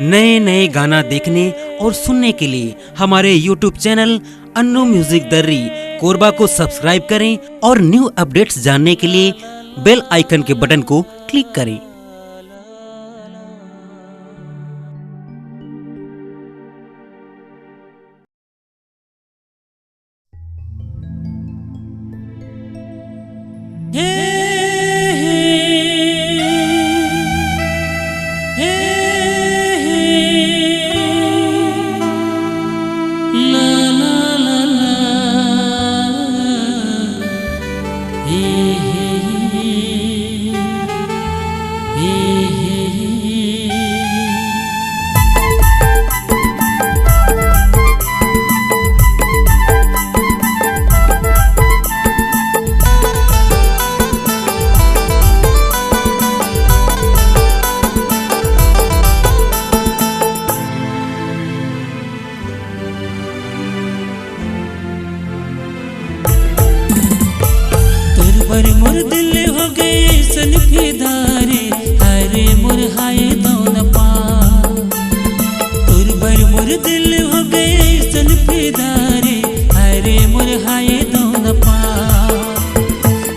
नए नए गाना देखने और सुनने के लिए हमारे YouTube चैनल अन्नू म्यूजिक दर्री कोरबा को सब्सक्राइब करें और न्यू अपडेट्स जानने के लिए बेल आइकन के बटन को क्लिक करें। मोर दिल हो गए सन फिदारे हरे मोर हाय दोन पा तुरबर मोर दिल हो गए सन फिदारे हरे मोर हाय दोन पा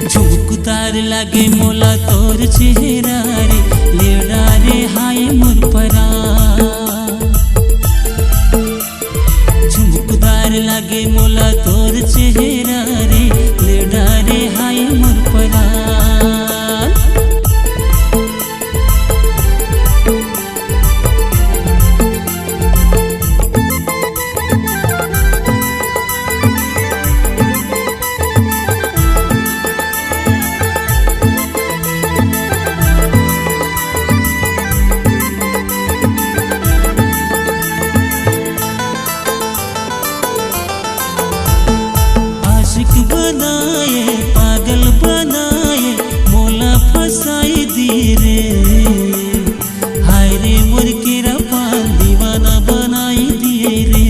झुमकुतार लागे मोला तोर चेहरा रे लेड़ा रे हाय मोर परा झुमकुतार लागे मोला तोर चेहरा रे लेड़ा रे हाय मोर परा आशिक बनाए पागल बनाए मोला फसाई दी रे हाय रे मोर केरा पान दीवाना बनाई दिए रे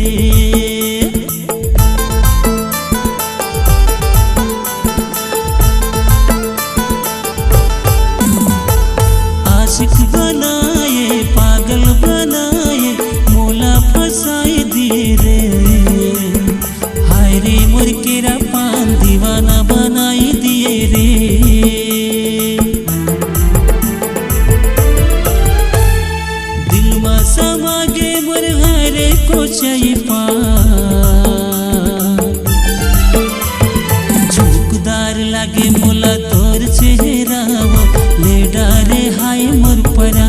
आशिक बनाए पागल बनाए मोला फसाई दिए रे हाय रे मोर केरा पान दीवाना बनाई दिए रे दिल मा समागे मोर हरे को चाहिए झुमकुदार लागे मोला तोर चेहरा वो ले डारे हाय मोर परा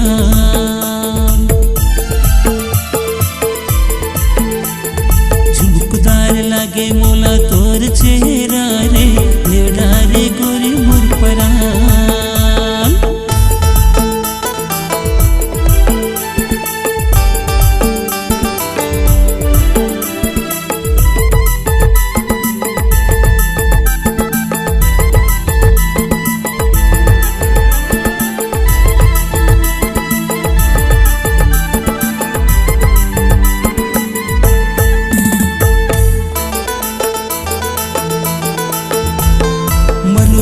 झुमकुदार लागे मोला तोर चेहरा रे लेड़ा रे गोरी मोर परान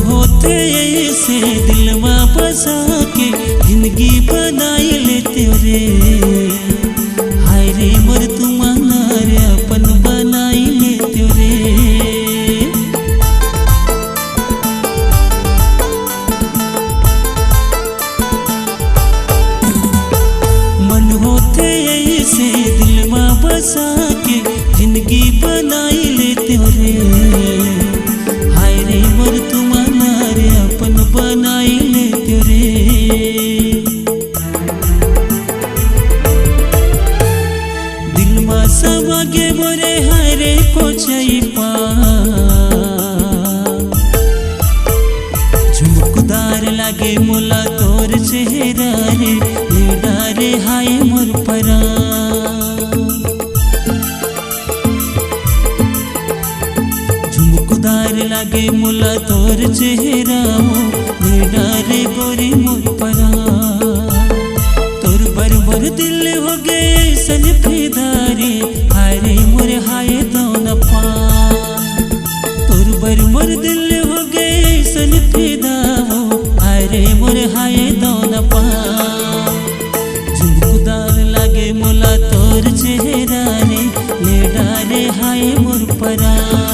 होते ऐसे दिल में बसा के जिंदगी बनाई लेते रे हाय रे मोर तुम्हारा रे अपन बनाई लेते रे मन होते ऐसे दिल में बसा के जिंदगी बनाई लेते रे हाय रे मोर तुम्हारा रे अपन बनाई लेते रे दिल मा समागे मोरे हरे को चाहिए झुमकुदार लागे मोला तोर चेहरा रे लेड़ा रे हाय मोर परा झुमकुदार लागे मोला तोर चेहरा लेड़ा रे गोरी मोर परा तोर बर दिल हो गए सन फिदारे हाय रे मोर हाय दोन पा तोर बर दिल हो गए सन फिदा हाय रे मोर हाय दोन पा झुमकुदार लागे हाय मोर परान।